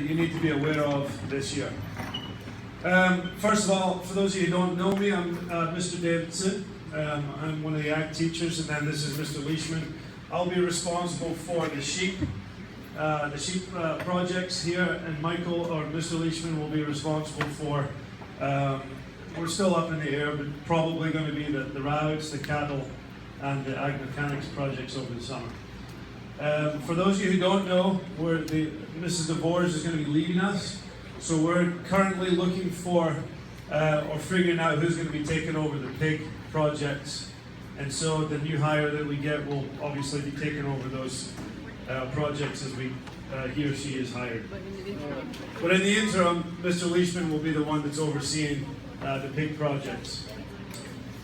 you need to be aware of this year. First of all, for those of you who don't know me, I'm Mr. Davidson. I'm one of the ag teachers, and then this is Mr. Leishman. I'll be responsible for the sheep projects here, and Michael or Mr. Leishman will be responsible for, we're still up in the air, but probably going to be the rabbits, the cattle, and the ag mechanics projects over the summer. For those of you who don't know, Mrs. DeVores is going to be leaving us, so we're currently looking for or figuring out who's going to be taking over the pig projects. And so the new hire that we get will obviously be taking over those projects as he or she is hired. But in the interim, Mr. Leishman will be the one that's overseeing the pig projects.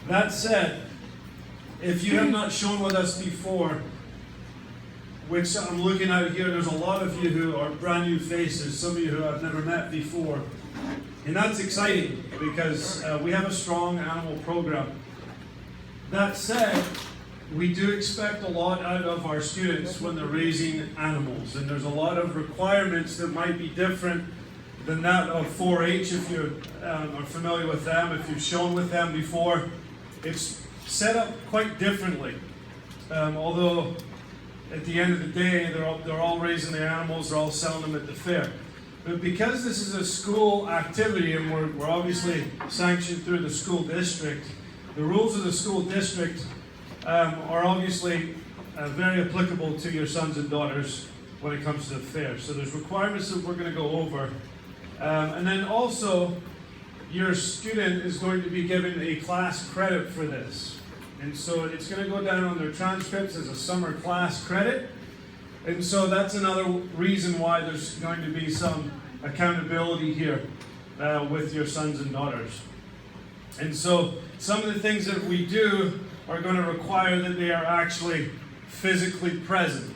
That said, if you have not shown with us before, which I'm looking out here, there's a lot of you who are brand new faces, some of you who I've never met before. And that's exciting because we have a strong animal program. That said, we do expect a lot out of our students when they're raising animals. And there's a lot of requirements that might be different than that of 4-H if you are familiar with them, if you've shown with them before. It's set up quite differently. Although at the end of the day, they're all raising their animals, they're all selling them at the fair. But because this is a school activity and we're obviously sanctioned through the school district, the rules of the school district are obviously very applicable to your sons and daughters when it comes to the fair. So there's requirements that we're going to go over. And then also, your student is going to be given a class credit for this. And so it's going to go down on their transcripts as a summer class credit. And so that's another reason why there's going to be some accountability here with your sons and daughters. And so some of the things that we do are going to require that they are actually physically present.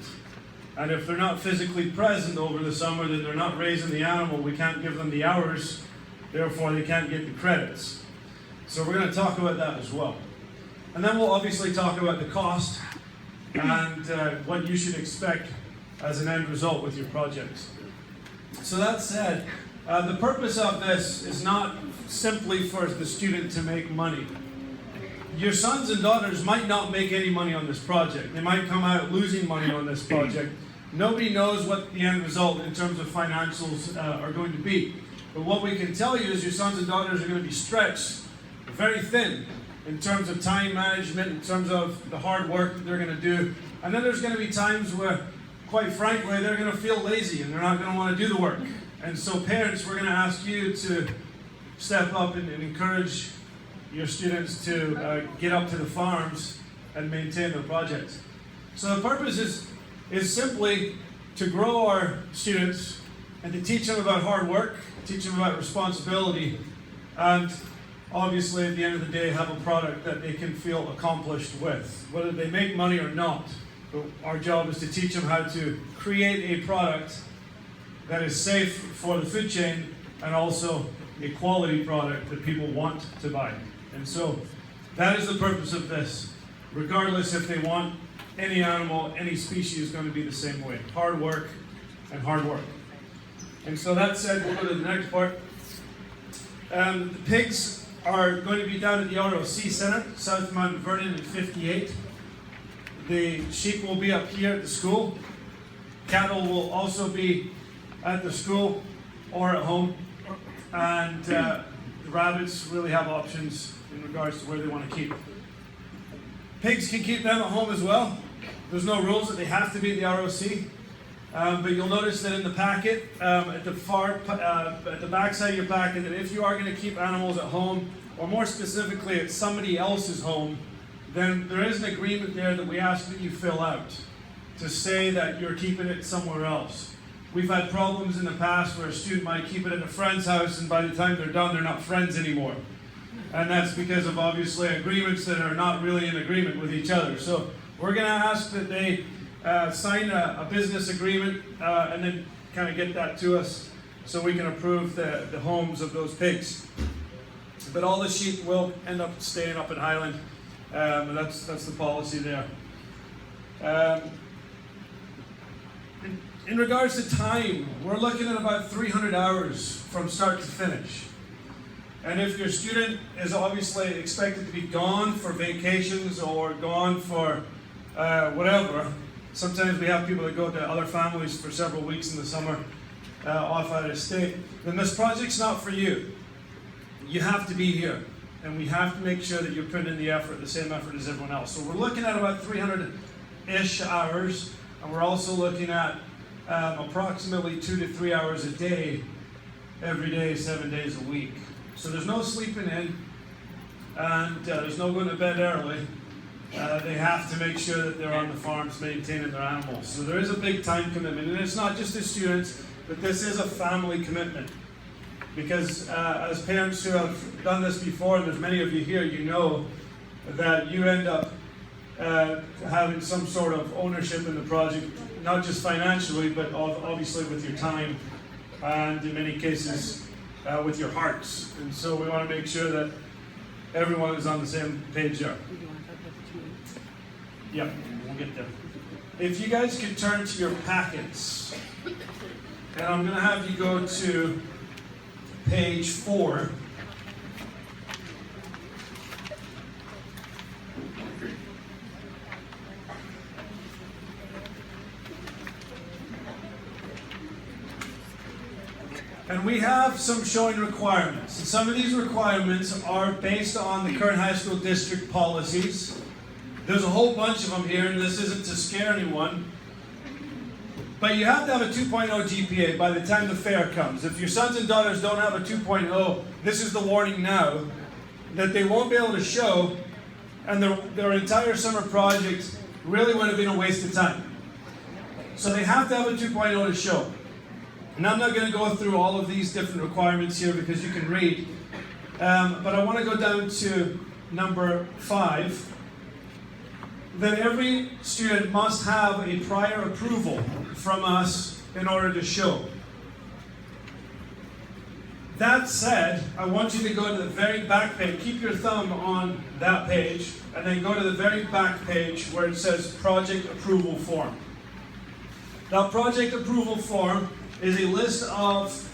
And if they're not physically present over the summer, then they're not raising the animal. We can't give them the hours, therefore they can't get the credits. So we're going to talk about that as well. And then we'll obviously talk about the cost and what you should expect as an end result with your projects. So that said, the purpose of this is not simply for the student to make money. Your sons and daughters might not make any money on this project. They might come out losing money on this project. Nobody knows what the end result in terms of financials are going to be. But what we can tell you is your sons and daughters are going to be stretched very thin in terms of time management, in terms of the hard work that they're going to do. And then there's going to be times where, quite frankly, they're going to feel lazy and they're not going to want to do the work. And so parents, we're going to ask you to step up and encourage your students to get up to the farms and maintain their projects. So the purpose is simply to grow our students and to teach them about hard work, teach them about responsibility, and obviously at the end of the day have a product that they can feel accomplished with, whether they make money or not. But our job is to teach them how to create a product that is safe for the food chain and also a quality product that people want to buy. And so that is the purpose of this. Regardless if they want any animal, any species is going to be the same way. Hard work and hard work. And so that said, we'll go to the next part. The pigs are going to be down at the ROC Center, South Mount Vernon in 58. The sheep will be up here at the school. Cattle will also be at the school or at home. And the rabbits really have options in regards to where they want to keep. Pigs can keep them at home as well. There's no rules that they have to be at the ROC. But you'll notice that in the packet, at the back side of your packet, that if you are going to keep animals at home, or more specifically at somebody else's home, then there is an agreement there that we ask that you fill out to say that you're keeping it somewhere else. We've had problems in the past where a student might keep it at a friend's house, and by the time they're done, they're not friends anymore. And that's because of obviously agreements that are not really in agreement with each other. So we're going to ask that they sign a business agreement and then kind of get that to us so we can approve the homes of those pigs. But all the sheep will end up staying up at Highland. That's the policy there. In regards to time, we're looking at about 300 hours from start to finish. And if your student is obviously expected to be gone for vacations or gone for whatever, sometimes we have people that go to other families for several weeks in the summer off out of state, then this project's not for you. You have to be here, and we have to make sure that you're putting in the effort, the same effort as everyone else. So we're looking at about 300-ish hours, and we're also looking at approximately 2 to 3 hours a day, every day, 7 days a week. So there's no sleeping in, and there's no going to bed early. They have to make sure that they're on the farms maintaining their animals. So there is a big time commitment, and it's not just the students, but this is a family commitment. Because as parents who have done this before, and there's many of you here, you know that you end up having some sort of ownership in the project, not just financially, but obviously with your time, and in many cases with your hearts. And so we want to make sure that everyone is on the same page there. Yeah, we'll get there. If you guys could turn to your packets, and I'm going to have you go to page 4. And we have some showing requirements. And some of these requirements are based on the current high school district policies. There's a whole bunch of them here, and this isn't to scare anyone. But you have to have a 2.0 GPA by the time the fair comes. If your sons and daughters don't have a 2.0, this is the warning now, that they won't be able to show, and their entire summer project really would have been a waste of time. So they have to have a 2.0 to show. And I'm not going to go through all of these different requirements here because you can read. But I want to go down to number 5. That every student must have a prior approval from us in order to show. That said, I want you to go to the very back page. Keep your thumb on that page, and then go to the very back page where it says Project Approval Form. That Project Approval Form is a list of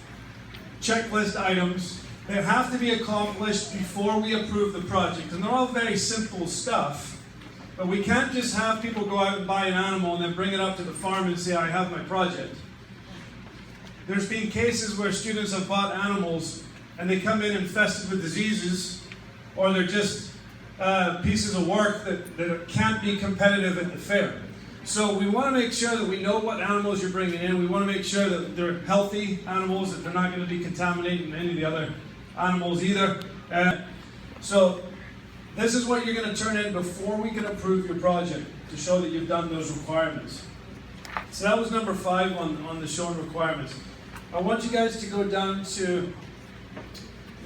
checklist items that have to be accomplished before we approve the project. And they're all very simple stuff. But we can't just have people go out and buy an animal and then bring it up to the farm and say, I have my project. There's been cases where students have bought animals and they come in infested with diseases, or they're just pieces of work that can't be competitive at the fair. So we want to make sure that we know what animals you're bringing in. We want to make sure that they're healthy animals, that they're not going to be contaminating any of the other animals either. So this is what you're going to turn in before we can approve your project to show that you've done those requirements. So that was number 5 on the showing requirements. I want you guys to go down to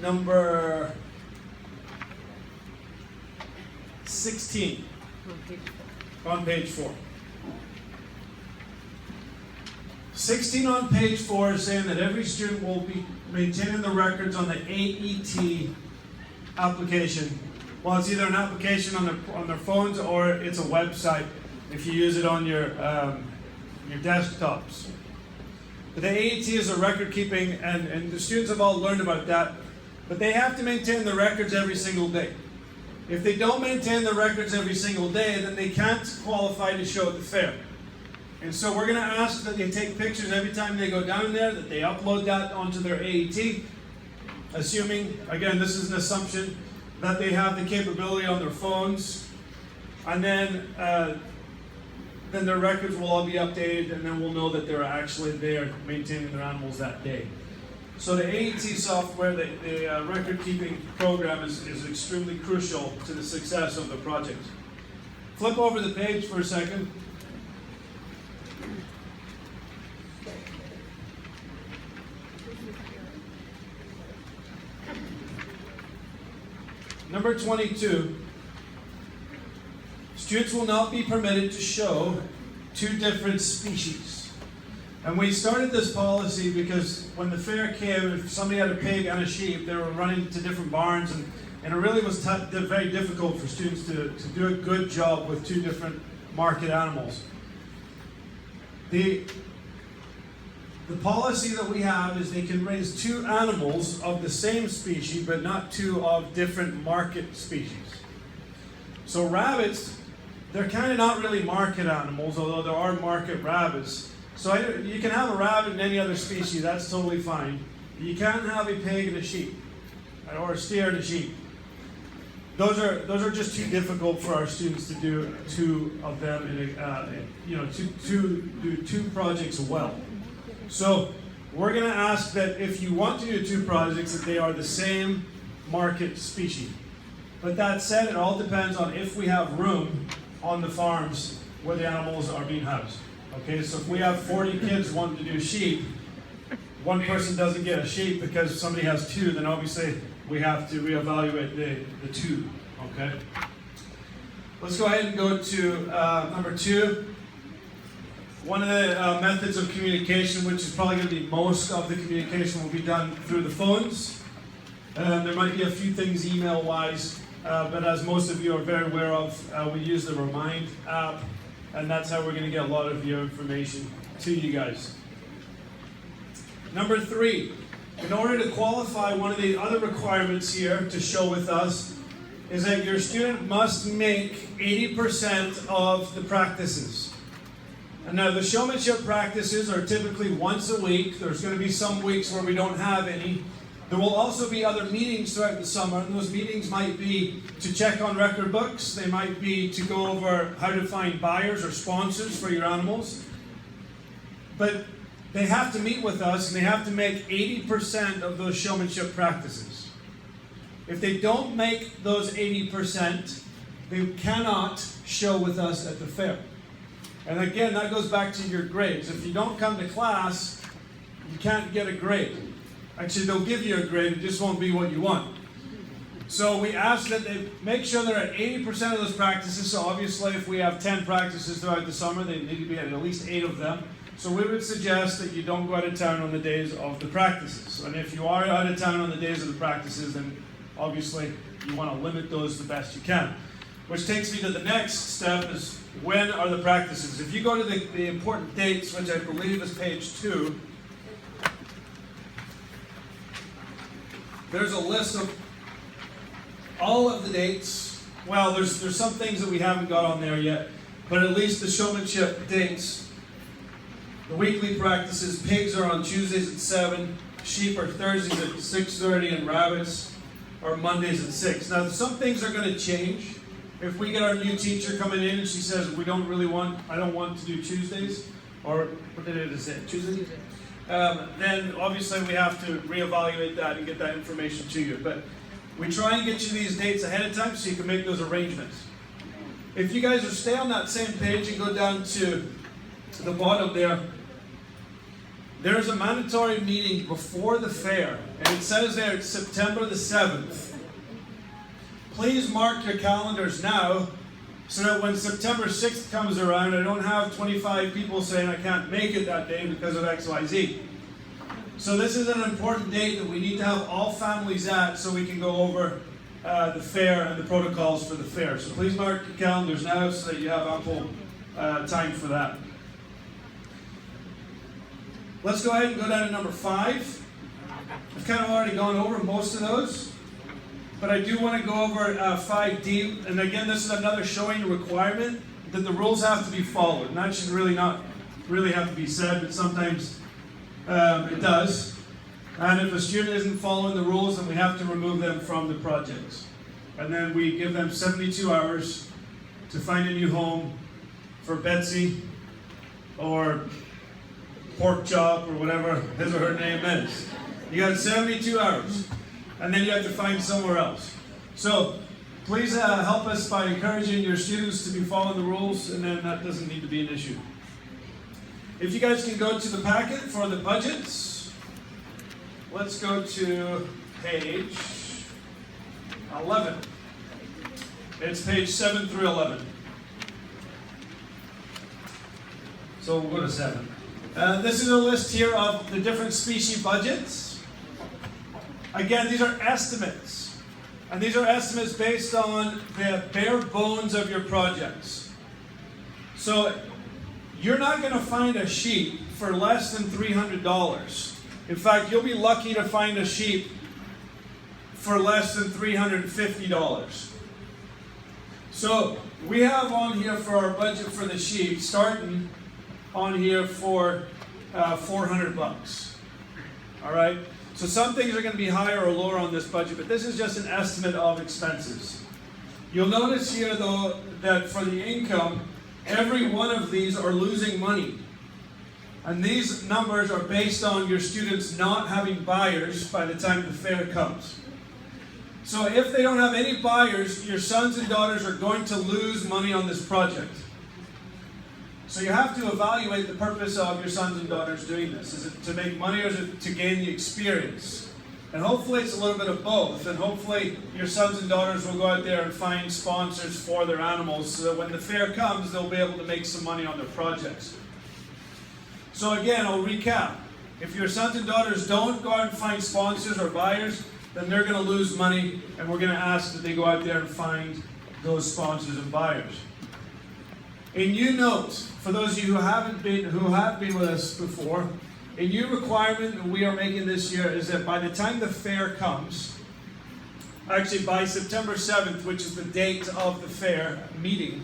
number 16 on page 4. 16 on page 4 is saying that every student will be maintaining the records on the AET application. Well, it's either an application on their phones or it's a website if you use it on your desktops. But the AET is a record keeping, and the students have all learned about that, but they have to maintain the records every single day. If they don't maintain the records every single day, then they can't qualify to show at the fair. And so we're going to ask that they take pictures every time they go down there, that they upload that onto their AET, assuming, again, this is an assumption, that they have the capability on their phones, and then their records will all be updated, and then we'll know that they're actually there maintaining their animals that day. So the AET software, the record-keeping program is extremely crucial to the success of the project. Flip over the page for a second. Number 22, students will not be permitted to show 2 different species. And we started this policy because when the fair came, if somebody had a pig and a sheep, they were running to different barns, and it really was very difficult for students to do a good job with 2 different market animals. The The policy that we have is they can raise 2 animals of the same species, but not 2 of different market species. So rabbits, they're kind of not really market animals, although there are market rabbits. So you can have a rabbit in any other species, that's totally fine. You can't have a pig and a sheep, or a steer and a sheep. Those are just too difficult for our students to do 2 of them to do 2 projects well. So we're going to ask that if you want to do 2 projects, that they are the same market species. But that said, it all depends on if we have room on the farms where the animals are being housed. Okay, so if we have 40 kids wanting to do sheep, one person doesn't get a sheep because somebody has 2, then obviously we have to reevaluate the 2. Okay. Let's go ahead and go to number 2. One of the methods of communication, which is probably going to be most of the communication, will be done through the phones. There might be a few things email-wise, but as most of you are very aware of, we use the Remind app, and that's how we're going to get a lot of your information to you guys. Number 3, in order to qualify, one of the other requirements here to show with us is that your student must make 80% of the practices. And now the showmanship practices are typically once a week. There's going to be some weeks where we don't have any. There will also be other meetings throughout the summer, and those meetings might be to check on record books. They might be to go over how to find buyers or sponsors for your animals. But they have to meet with us, and they have to make 80% of those showmanship practices. If they don't make those 80%, they cannot show with us at the fair. And again, that goes back to your grades. If you don't come to class, you can't get a grade. Actually, they'll give you a grade, it just won't be what you want. So we ask that they make sure they're at 80% of those practices. So obviously, if we have 10 practices throughout the summer, they need to be at least 8 of them. So we would suggest that you don't go out of town on the days of the practices. And if you are out of town on the days of the practices, then obviously you want to limit those the best you can. Which takes me to the next step is, when are the practices? If you go to the important dates, which I believe is page 2, there's a list of all of the dates. Well, there's some things that we haven't got on there yet, but at least the showmanship dates. The weekly practices, pigs are on Tuesdays at 7, sheep are Thursdays at 6:30, and rabbits are Mondays at 6. Now, some things are going to change. If we get our new teacher coming in and she says, I don't want to do Tuesdays, or what did it say, Tuesdays? Then obviously we have to reevaluate that and get that information to you. But we try and get you these dates ahead of time so you can make those arrangements. If you guys will stay on that same page and go down to the bottom there, there's a mandatory meeting before the fair, and it says there it's September the 7th. Please mark your calendars now so that when September 6th comes around, I don't have 25 people saying I can't make it that day because of XYZ. So this is an important date that we need to have all families at so we can go over the fair and the protocols for the fair. So please mark your calendars now so that you have ample time for that. Let's go ahead and go down to number 5. I've kind of already gone over most of those. But I do want to go over 5D, and again, this is another showing requirement that the rules have to be followed. And that should really not have to be said, but sometimes it does. And if a student isn't following the rules, then we have to remove them from the projects. And then we give them 72 hours to find a new home for Betsy or Pork Chop or whatever his or her name is. You got 72 hours. And then you have to find somewhere else. So please help us by encouraging your students to be following the rules, and then that doesn't need to be an issue. If you guys can go to the packet for the budgets, let's go to page 11. It's page 7 through 11. So we'll go to 7. This is a list here of the different species budgets. Again, these are estimates, and these are estimates based on the bare bones of your projects. So you're not going to find a sheet for less than $300. In fact, you'll be lucky to find a sheep for less than $350. So we have on here for our budget for the sheep, starting on here for $400. All right. So some things are going to be higher or lower on this budget, but this is just an estimate of expenses. You'll notice here, though, that for the income, every one of these are losing money. And these numbers are based on your students not having buyers by the time the fair comes. So if they don't have any buyers, your sons and daughters are going to lose money on this project. So you have to evaluate the purpose of your sons and daughters doing this. Is it to make money, or is it to gain the experience? And hopefully it's a little bit of both. And hopefully your sons and daughters will go out there and find sponsors for their animals, so that when the fair comes, they'll be able to make some money on their projects. So again, I'll recap. If your sons and daughters don't go out and find sponsors or buyers, then they're going to lose money, and we're going to ask that they go out there and find those sponsors and buyers. A new note, for those of you who have been with us before, a new requirement that we are making this year is that by the time the fair comes, actually by September 7th, which is the date of the fair meeting,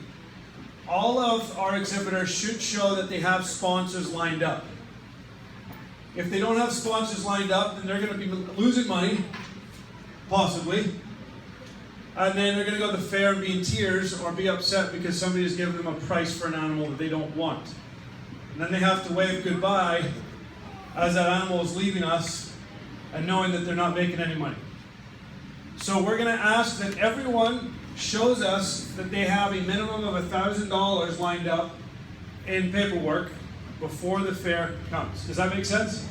all of our exhibitors should show that they have sponsors lined up. If they don't have sponsors lined up, then they're going to be losing money, possibly. And then they're going to go to the fair and be in tears or be upset because somebody has given them a price for an animal that they don't want. And then they have to wave goodbye as that animal is leaving us and knowing that they're not making any money. So we're going to ask that everyone shows us that they have a minimum of $1,000 lined up in paperwork before the fair comes. Does that make sense?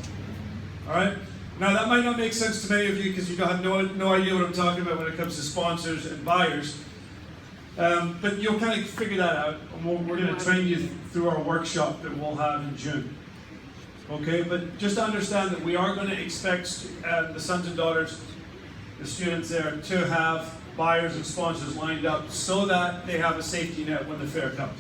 All right. Now that might not make sense to many of you because you have no idea what I'm talking about when it comes to sponsors and buyers. But you'll kind of figure that out, and we're going to train you through our workshop that we'll have in June. Okay, but just to understand that we are going to expect the sons and daughters, the students there, to have buyers and sponsors lined up so that they have a safety net when the fair comes.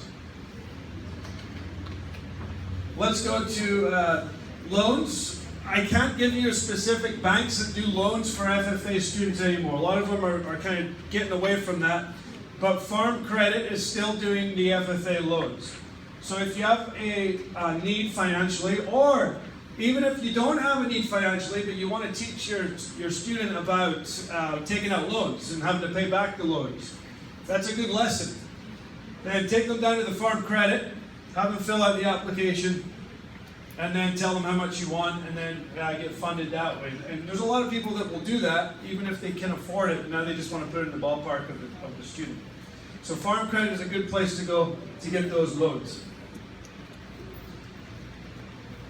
Let's go to loans. I can't give you specific banks that do loans for FFA students anymore. A lot of them are kind of getting away from that. But Farm Credit is still doing the FFA loans. So if you have a need financially, or even if you don't have a need financially, but you want to teach your student about taking out loans and having to pay back the loans, that's a good lesson. Then take them down to the Farm Credit, have them fill out the application, and then tell them how much you want, and then get funded that way. And there's a lot of people that will do that, even if they can afford it. Now they just want to put it in the ballpark of the student. So Farm Credit is a good place to go to get those loans.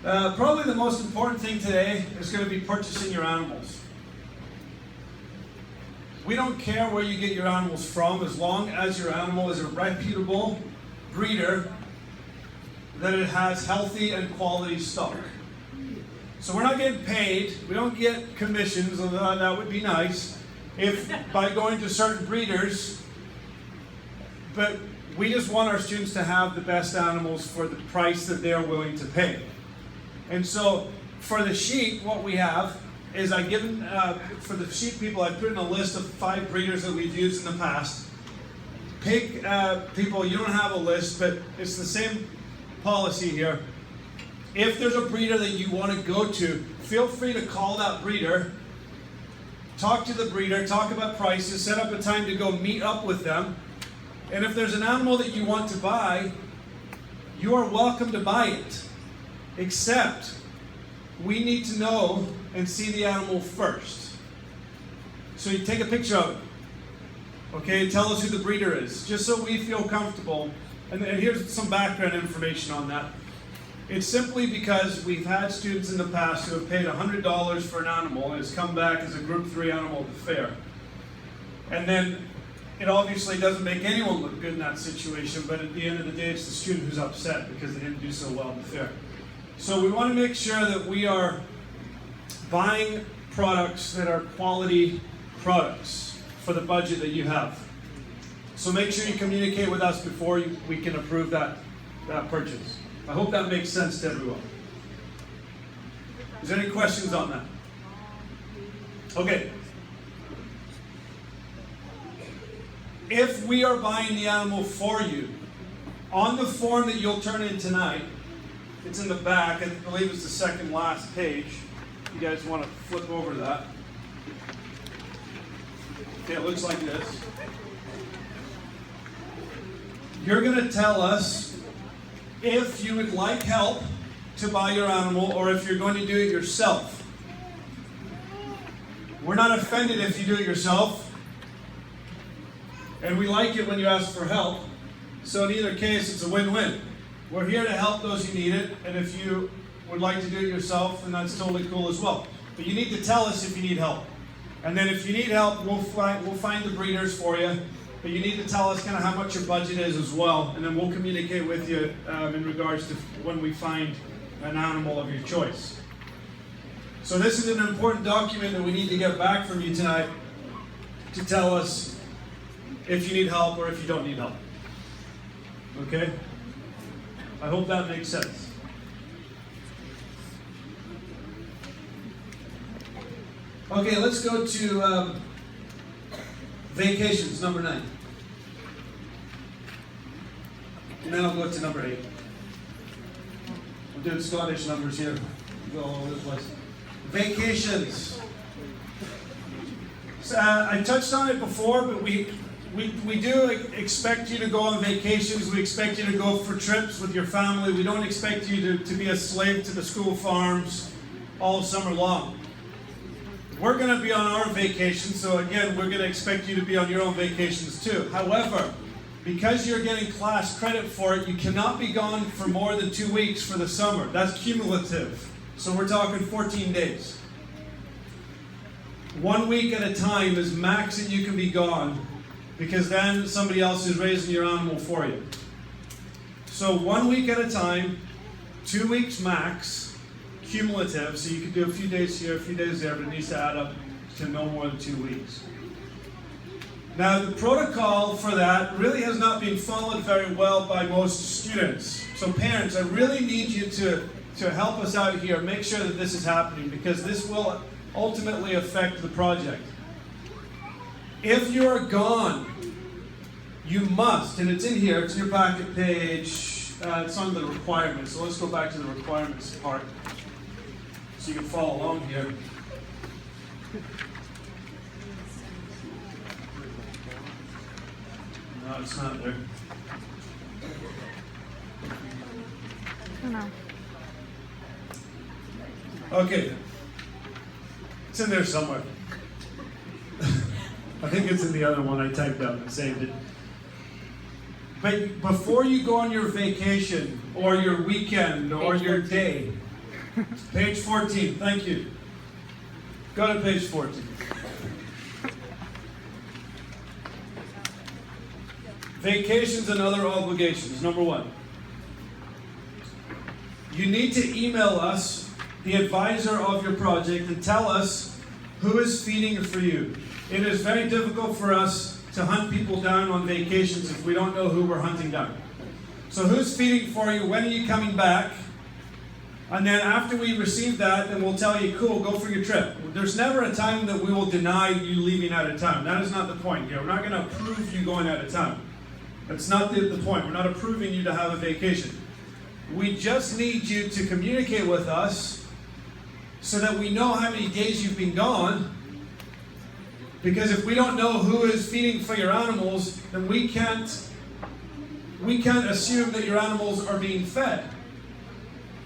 Probably the most important thing today is going to be purchasing your animals. We don't care where you get your animals from, as long as your animal is a reputable breeder, that it has healthy and quality stock. So we're not getting paid, we don't get commissions, although that would be nice, if by going to certain breeders, but we just want our students to have the best animals for the price that they're willing to pay. And so for the sheep, what we have is for the sheep people, I put in a list of 5 breeders that we've used in the past. Pig people, you don't have a list, but it's the same policy here. If there's a breeder that you want to go to, feel free to call that breeder, talk to the breeder, talk about prices, set up a time to go meet up with them. And if there's an animal that you want to buy, you are welcome to buy it. Except, we need to know and see the animal first. So you take a picture of it. Okay, tell us who the breeder is, just so we feel comfortable. And here's some background information on that. It's simply because we've had students in the past who have paid $100 for an animal and has come back as a Group 3 animal at the fair. And then it obviously doesn't make anyone look good in that situation, but at the end of the day, it's the student who's upset because they didn't do so well at the fair. So we want to make sure that we are buying products that are quality products for the budget that you have. So make sure you communicate with us before we can approve that purchase. I hope that makes sense to everyone. Is there any questions on that? Okay. If we are buying the animal for you, on the form that you'll turn in tonight, it's in the back, I believe it's the second last page. You guys want to flip over to that. Okay, it looks like this. You're going to tell us if you would like help to buy your animal or if you're going to do it yourself. We're not offended if you do it yourself. And we like it when you ask for help. So in either case, it's a win-win. We're here to help those who need it. And if you would like to do it yourself, then that's totally cool as well. But you need to tell us if you need help. And then if you need help, we'll find the breeders for you. But you need to tell us kind of how much your budget is as well. And then we'll communicate with you in regards to when we find an animal of your choice. So this is an important document that we need to get back from you tonight to tell us if you need help or if you don't need help. Okay? I hope that makes sense. Okay, let's go to vacations, number 9. And then I'll go to number 8. We're doing Scottish numbers here. We'll go all over the place. Vacations. So, I touched on it before, but we do expect you to go on vacations. We expect you to go for trips with your family. We don't expect you to be a slave to the school farms all summer long. We're going to be on our vacation, so again, we're going to expect you to be on your own vacations too. However, because you're getting class credit for it, you cannot be gone for more than 2 weeks for the summer. That's cumulative. So we're talking 14 days. 1 week at a time is max that you can be gone, because then somebody else is raising your animal for you. So 1 week at a time, 2 weeks max, cumulative, so you can do a few days here, a few days there, but it needs to add up to no more than 2 weeks. Now, the protocol for that really has not been followed very well by most students. So parents, I really need you to help us out here, make sure that this is happening, because this will ultimately affect the project. If you are gone, you must, and it's in here, it's in your packet page, it's on the requirements. So let's go back to the requirements part so you can follow along here. No, it's not there. No. Okay. It's in there somewhere. I think it's in the other one I typed up and saved it. But before you go on your vacation or your weekend or your day, page 14, thank you. Go to page 14. Vacations and other obligations, number 1. You need to email us, the advisor of your project, and tell us who is feeding for you. It is very difficult for us to hunt people down on vacations if we don't know who we're hunting down. So who's feeding for you? When are you coming back? And then after we receive that, then we'll tell you, cool, go for your trip. There's never a time that we will deny you leaving out of town. That is not the point here. We're not going to approve you going out of town. That's not the point. We're not approving you to have a vacation. We just need you to communicate with us so that we know how many days you've been gone. Because if we don't know who is feeding for your animals, then we can't assume that your animals are being fed.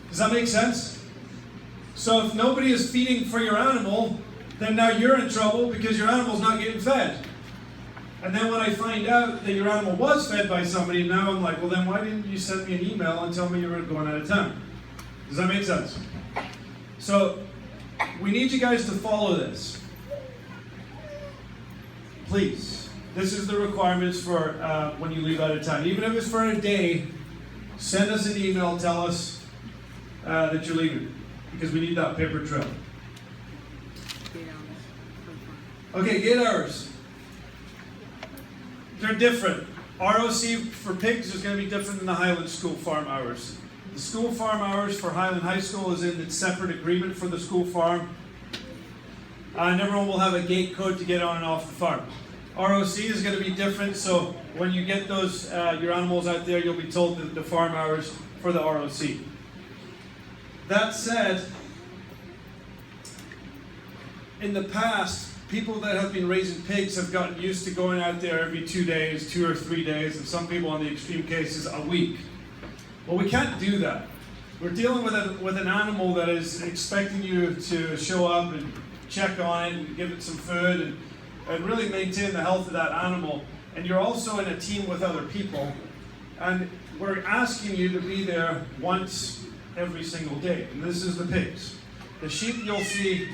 Does that make sense? So if nobody is feeding for your animal, then now you're in trouble because your animal's not getting fed. And then when I find out that your animal was fed by somebody, now I'm like, well then why didn't you send me an email and tell me you were going out of town? Does that make sense? So we need you guys to follow this. Please. This is the requirements for when you leave out of town. Even if it's for a day, send us an email, tell us that you're leaving, because we need that paper trail. Okay, gate hours. They're different. ROC for pigs is going to be different than the Highland School farm hours. The school farm hours for Highland High School is in its separate agreement for the school farm. And everyone will have a gate code to get on and off the farm. ROC is going to be different, so when you get those your animals out there, you'll be told the farm hours for the ROC. That said, in the past, people that have been raising pigs have gotten used to going out there every 2 days, 2 or 3 days, and some people, in the extreme cases, a week. Well, we can't do that. We're dealing with an animal that is expecting you to show up and check on it and give it some food and really maintain the health of that animal. And you're also in a team with other people, and we're asking you to be there once every single day. And this is the pigs. The sheep you'll see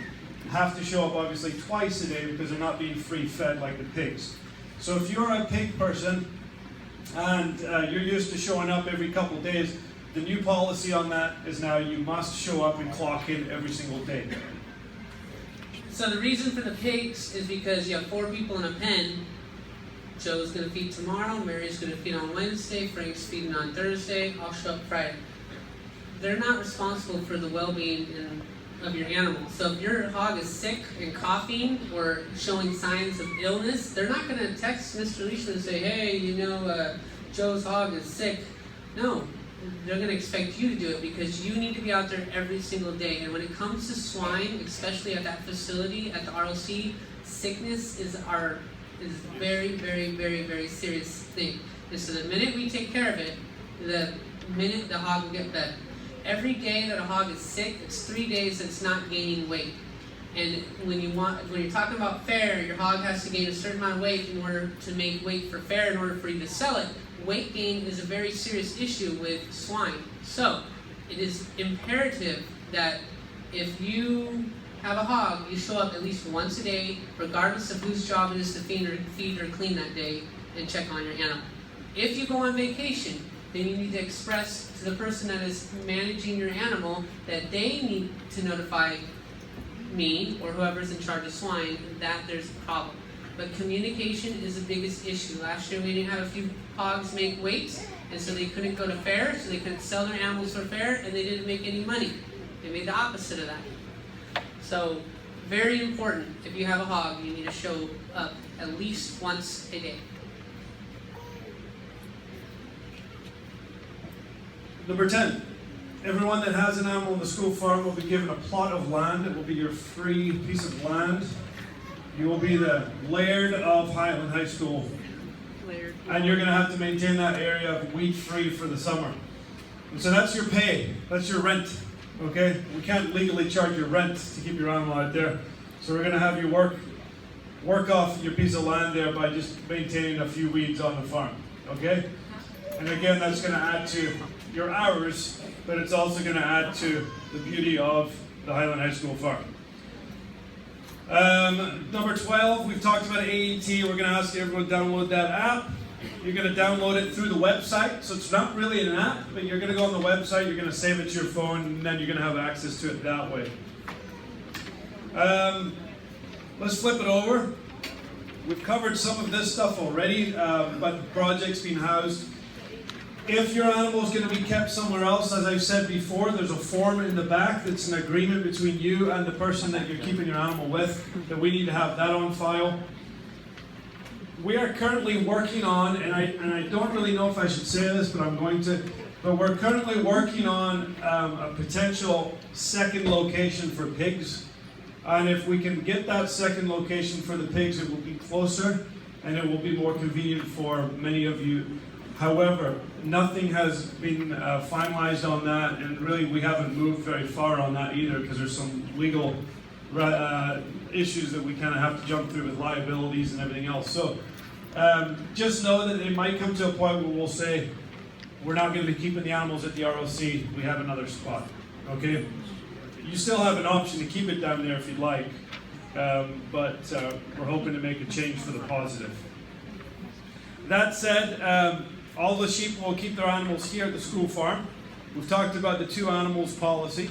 have to show up obviously twice a day because they're not being free fed like the pigs. So if you're a pig person and you're used to showing up every couple of days, the new policy on that is now you must show up and clock in every single day. So the reason for the pigs is because you have 4 people in a pen. Joe's going to feed tomorrow, Mary's going to feed on Wednesday, Frank's feeding on Thursday, I'll show up Friday. They're not responsible for the well-being of your animal. So if your hog is sick and coughing or showing signs of illness, they're not going to text Mr. Leishman and say, hey, Joe's hog is sick. No, they're going to expect you to do it because you need to be out there every single day. And when it comes to swine, especially at that facility, at the ROC, sickness is very, very, very, very serious thing. And so the minute we take care of it, the minute the hog will get better. Every day that a hog is sick, it's 3 days that's not gaining weight. And when you're talking about fair, your hog has to gain a certain amount of weight in order to make weight for fair, in order for you to sell it. Weight gain is a very serious issue with swine. So it is imperative that if you have a hog, you show up at least once a day, regardless of whose job it is to feed or clean that day, and check on your animal. If you go on vacation, then you need to express to the person that is managing your animal that they need to notify me or whoever's in charge of swine that there's a problem. But communication is the biggest issue. Last year we didn't have a few hogs make weight, and so they couldn't go to fair, so they couldn't sell their animals for fair, and they didn't make any money. They made the opposite of that. So, very important, if you have a hog, you need to show up at least once a day. Number 10, everyone that has an animal in the school farm will be given a plot of land. It will be your free piece of land. You will be the laird of Highland High School. Laird. And you're going to have to maintain that area weed-free for the summer. And so that's your pay. That's your rent. Okay? We can't legally charge your rent to keep your animal out there. So we're going to have you work off your piece of land there by just maintaining a few weeds on the farm. Okay? And again, that's going to add to your hours, but it's also going to add to the beauty of the Highland High School farm. Number 12, we've talked about AET. We're going to ask everyone to download that app. You're going to download it through the website, so it's not really an app, but you're going to go on the website, you're going to save it to your phone, and then you're going to have access to it that way. Let's flip it over. We've covered some of this stuff already, but the project's been housed. If your animal is going to be kept somewhere else, as I've said before, there's a form in the back that's an agreement between you and the person that you're keeping your animal with, that we need to have that on file. We are currently working on, and I don't really know if I should say this, but I'm going to, but we're currently working on a potential second location for pigs. And if we can get that second location for the pigs, it will be closer and it will be more convenient for many of you. However, nothing has been finalized on that, and really we haven't moved very far on that either because there's some legal issues that we kind of have to jump through with liabilities and everything else. So just know that it might come to a point where we'll say, we're not going to be keeping the animals at the ROC, we have another spot. Okay? You still have an option to keep it down there if you'd like, but we're hoping to make a change for the positive. That said, all the sheep will keep their animals here at the school farm. We've talked about the 2 animals policy.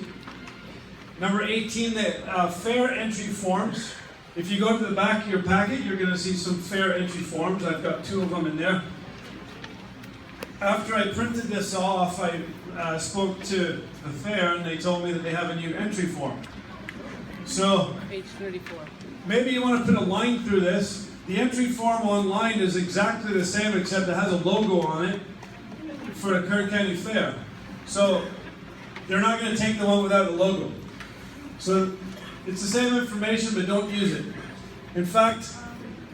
Number 18, the fair entry forms. If you go to the back of your packet, you're going to see some fair entry forms. I've got 2 of them in there. After I printed this off, I spoke to the fair and they told me that they have a new entry form. So Page 34. maybe you want to put a line through this. The entry form online is exactly the same except it has a logo on it for the Kerr County Fair. So they're not going to take the one without the logo. So it's the same information, but don't use it. In fact,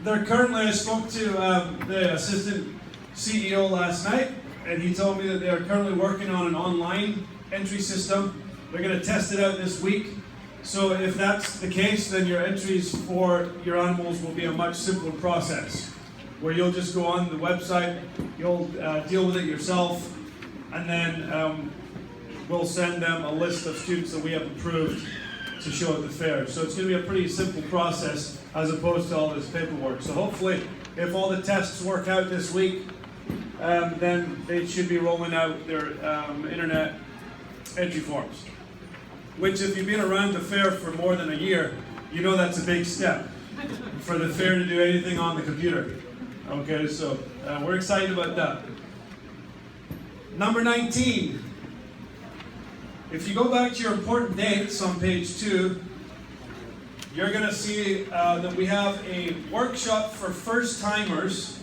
I spoke to the assistant CEO last night, and he told me that they are currently working on an online entry system. They're going to test it out this week. So if that's the case, then your entries for your animals will be a much simpler process, where you'll just go on the website, you'll deal with it yourself, and then we'll send them a list of students that we have approved to show at the fair. So it's going to be a pretty simple process as opposed to all this paperwork. So hopefully, if all the tests work out this week, then they should be rolling out their internet entry forms. Which, if you've been around the fair for more than a year, you know that's a big step for the fair to do anything on the computer. Okay, so we're excited about that. Number 19. If you go back to your important dates on page 2, you're going to see that we have a workshop for first-timers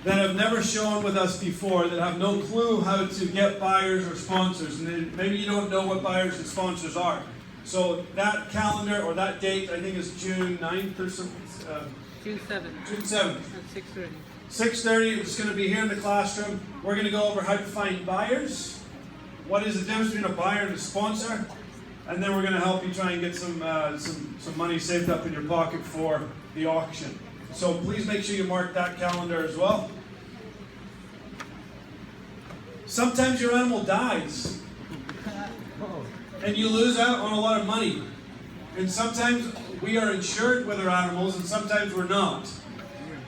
that have never shown with us before, that have no clue how to get buyers or sponsors. And maybe you don't know what buyers and sponsors are. So that calendar, or that date, I think is June 9th or something. June 7th. June 7th. At 6:30. 6:30, it's going to be here in the classroom. We're going to go over how to find buyers, what is the difference between a buyer and a sponsor, and then we're going to help you try and get some money saved up in your pocket for the auction. So please make sure you mark that calendar as well. Sometimes your animal dies and you lose out on a lot of money. And sometimes we are insured with our animals and sometimes we're not.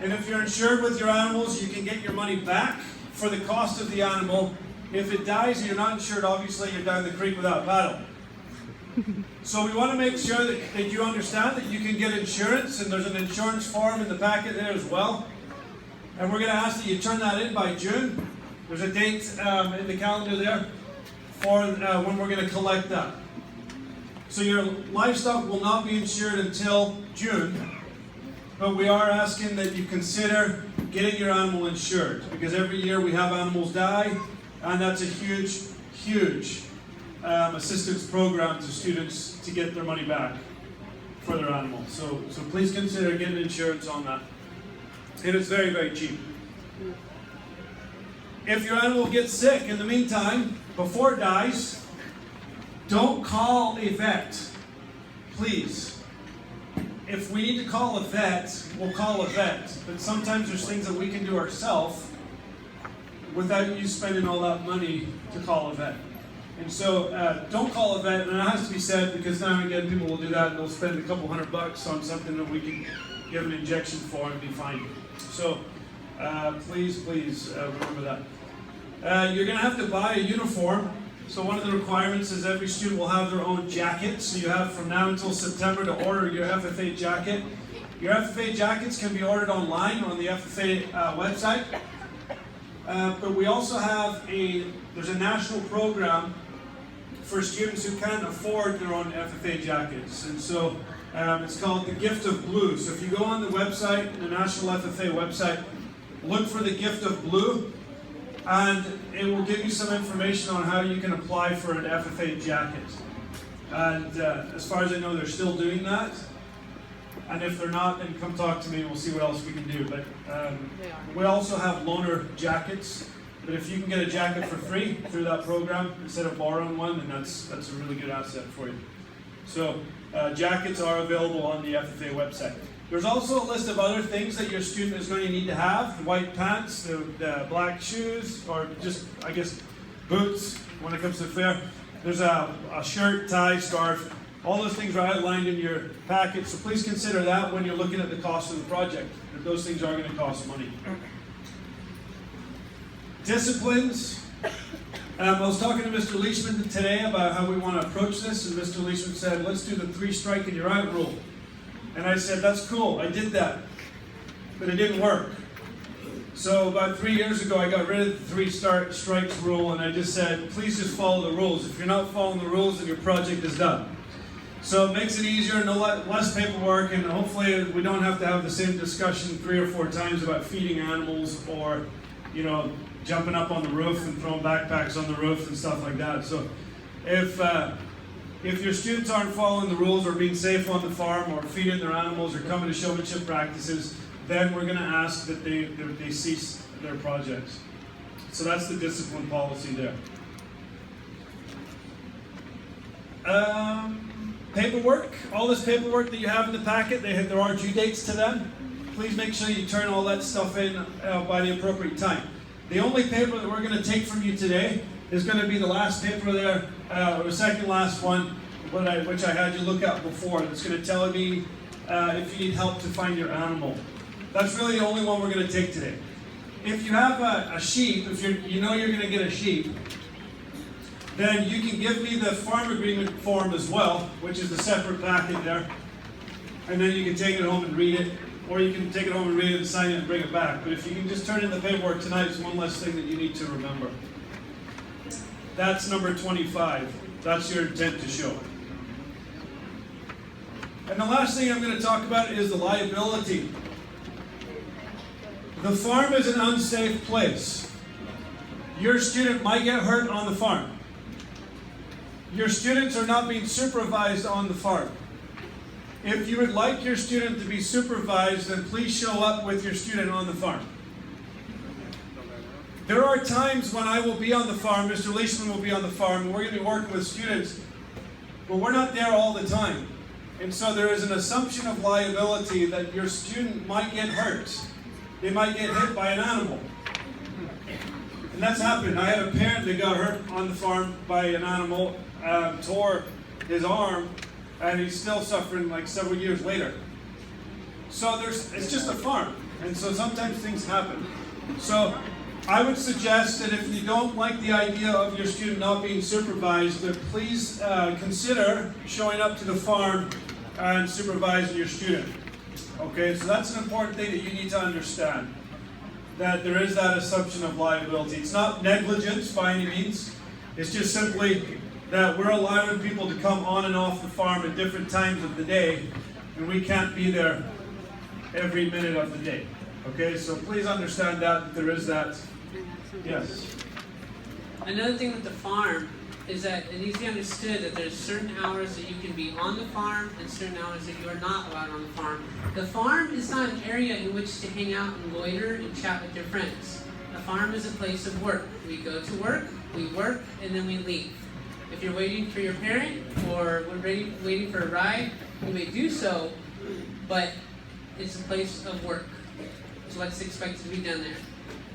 And if you're insured with your animals, you can get your money back for the cost of the animal. If it dies and you're not insured, obviously you're down the creek without paddle. So we want to make sure that you understand that you can get insurance, and there's an insurance form in the packet there as well. And we're going to ask that you turn that in by June. There's a date in the calendar there for when we're going to collect that. So your livestock will not be insured until June, but we are asking that you consider getting your animal insured, because every year we have animals die, and that's a huge, huge assistance program to students to get their money back for their animals. So please consider getting insurance on that. And it's very, very cheap. If your animal gets sick in the meantime, before it dies, don't call a vet. Please. If we need to call a vet, we'll call a vet. But sometimes there's things that we can do ourselves without you spending all that money to call a vet. And so don't call a vet, and it has to be said, because now and again people will do that and they'll spend a couple $100 on something that we can give an injection for and be fine. So please remember that. You're going to have to buy a uniform. So one of the requirements is every student will have their own jacket. So you have from now until September to order your FFA jacket. Your FFA jackets can be ordered online on the FFA website. But we also have there's a national program for students who can't afford their own FFA jackets. And so it's called the Gift of Blue. So if you go on the website, the National FFA website, look for the Gift of Blue, and it will give you some information on how you can apply for an FFA jacket. And as far as I know, they're still doing that. And if they're not, then come talk to me and we'll see what else we can do. But we also have loaner jackets. But if you can get a jacket for free through that program instead of borrowing one, then that's a really good asset for you. So jackets are available on the FFA website. There's also a list of other things that your student is going to need to have: the white pants, the black shoes, or just, I guess, boots when it comes to the fair. There's a shirt, tie, scarf. All those things are outlined in your packet, so please consider that when you're looking at the cost of the project, that those things are going to cost money. Disciplines. I was talking to Mr. Leishman today about how we want to approach this, and Mr. Leishman said, let's do the 3 strike and you're out rule. And I said, that's cool, I did that, but it didn't work. So about 3 years ago, I got rid of the three strikes rule, and I just said, please just follow the rules. If you're not following the rules, then your project is done. So it makes it easier, less paperwork, and hopefully we don't have to have the same discussion 3 or 4 times about feeding animals or, you know, jumping up on the roof and throwing backpacks on the roof and stuff like that. So if your students aren't following the rules or being safe on the farm or feeding their animals or coming to showmanship practices, then we're going to ask that they cease their projects. So that's the discipline policy there. Paperwork, all this paperwork that you have in the packet, there are due dates to them. Please make sure you turn all that stuff in by the appropriate time. The only paper that we're going to take from you today is going to be the last paper there, or the second last one, which I had you look at before. That's going to tell me if you need help to find your animal. That's really the only one we're going to take today. If you have a sheep, if you know you're going to get a sheep, then you can give me the farm agreement form as well, which is the separate packet there. And then you can take it home and read it, or you can take it home and read it and sign it and bring it back. But if you can just turn in the paperwork tonight, it's one less thing that you need to remember. That's number 25. That's your intent to show. And the last thing I'm going to talk about is the liability. The farm is an unsafe place. Your student might get hurt on the farm. Your students are not being supervised on the farm. If you would like your student to be supervised, then please show up with your student on the farm. There are times when I will be on the farm, Mr. Leishman will be on the farm, and we're going to be working with students, but we're not there all the time. And so there is an assumption of liability that your student might get hurt. They might get hit by an animal. And that's happened. I had a parent that got hurt on the farm by an animal, tore his arm, and he's still suffering like several years later. So it's just a farm, and so sometimes things happen. So I would suggest that if you don't like the idea of your student not being supervised, that please consider showing up to the farm and supervising your student. Okay, so that's an important thing that you need to understand, that there is that assumption of liability. It's not negligence by any means. It's just simply that we're allowing people to come on and off the farm at different times of the day, and we can't be there every minute of the day. Okay, so please understand that there is that. Yes. Another thing with the farm is that it needs to be understood that there's certain hours that you can be on the farm and certain hours that you are not allowed on the farm. The farm is not an area in which to hang out and loiter and chat with your friends. The farm is a place of work. We go to work, we work, and then we leave. If you're waiting for your parent or we're waiting for a ride, you may do so, but it's a place of work. It's what's expected to be done there.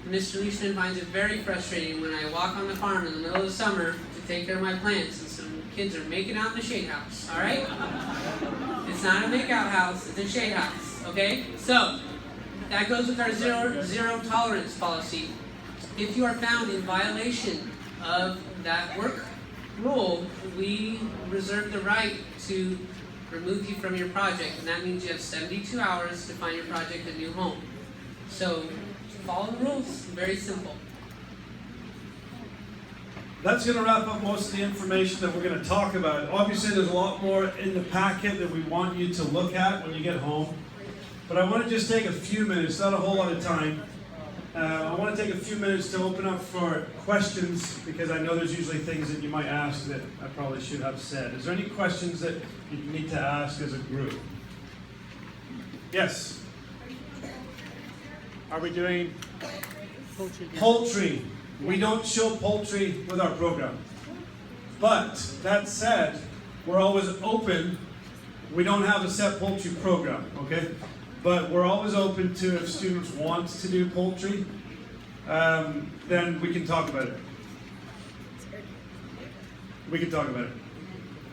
Mr. Leishman finds it very frustrating when I walk on the farm in the middle of the summer to take care of my plants and some kids are making out in the shade house, alright? It's not a makeout house, it's a shade house, okay? So, that goes with our zero tolerance policy. If you are found in violation of that work rule, we reserve the right to remove you from your project, and that means you have 72 hours to find your project a new home. So, follow the rules, very simple. That's going to wrap up most of the information that we're going to talk about. Obviously, there's a lot more in the packet that we want you to look at when you get home. But I want to just take a few minutes, not a whole lot of time. I want to take a few minutes to open up for questions, because I know there's usually things that you might ask that I probably should have said. Is there any questions that you need to ask as a group? Yes? Are we doing poultry? We don't show poultry with our program. But that said, we're always open. We don't have a set poultry program, okay? But we're always open to, if students want to do poultry, then we can talk about it. We can talk about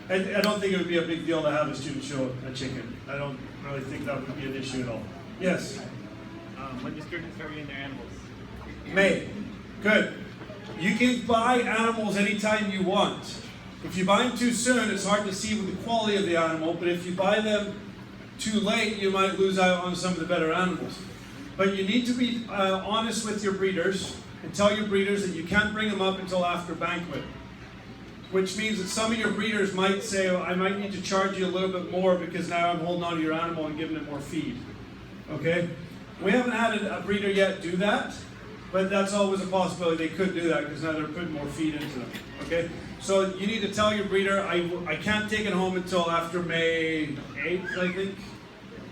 it. I don't think it would be a big deal to have a student show a chicken. I don't really think that would be an issue at all. Yes? When do students start getting their animals? May. Good. You can buy animals anytime you want. If you buy them too soon, it's hard to see the quality of the animal, but if you buy them too late, you might lose out on some of the better animals. But you need to be honest with your breeders and tell your breeders that you can't bring them up until after banquet. Which means that some of your breeders might say, oh, I might need to charge you a little bit more because now I'm holding on to your animal and giving it more feed. Okay? We haven't had a breeder yet do that, but that's always a possibility. They could do that because now they're putting more feed into them. Okay? So you need to tell your breeder, I can't take it home until after May 8th, I think.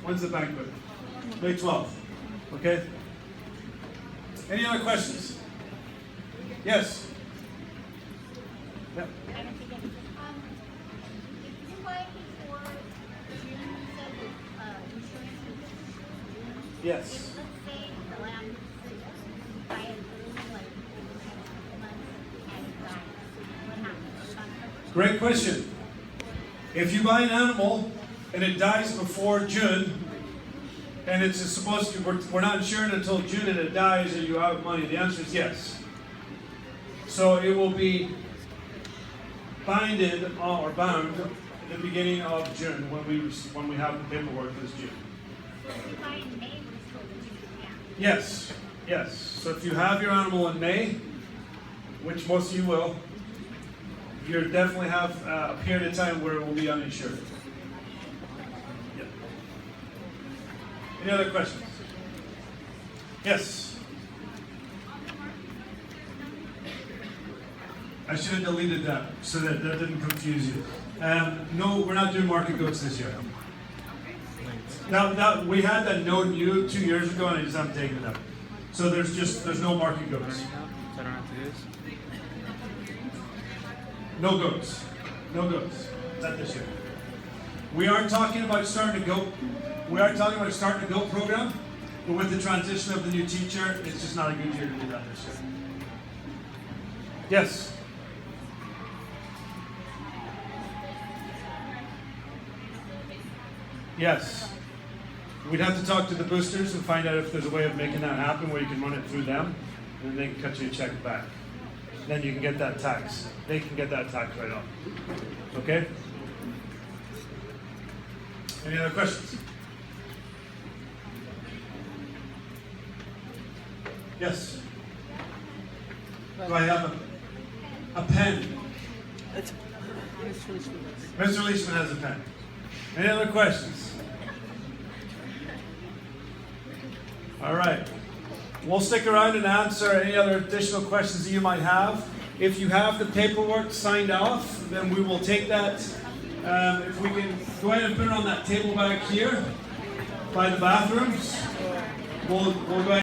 When's the banquet? May 12th. Okay? Any other questions? Yes? Yep. If you buy before June, you said that insurance would Yes. if let's say the lamb you buy it early, like a month and it dies, what happens? Great question. If you buy an animal and it dies before June, and it's supposed to, we're not insured until June and it dies, are you out of money? The answer is yes. So it will be binded or bound at the beginning of June when we have the paperwork this June. So if you buy in May, we're still in June, yeah. Yes, yes. So if you have your animal in May, which most of you will, you definitely have a period of time where it will be uninsured. Yeah. Any other questions? Yes. I should have deleted that so that didn't confuse you. No, we're not doing market goats this year. Now we had that note new 2 years ago, and I just haven't taken it up. So there's no market goats. So I don't have to do this? No goats. No goats. Not this year. We are talking about starting a goat. We are talking about starting a goat program, but with the transition of the new teacher, it's just not a good year to do that this year. Yes. Yes. We'd have to talk to the boosters and find out if there's a way of making that happen where you can run it through them, and then they can cut you a check back. Then you can get that tax. They can get that tax right off. Okay? Any other questions? Yes? Do I have a pen? Mr. Leishman has a pen. Any other questions? All right. We'll stick around and answer any other additional questions that you might have. If you have the paperwork signed off, then we will take that. If we can go ahead and put it on that table back here by the bathrooms, we'll go ahead.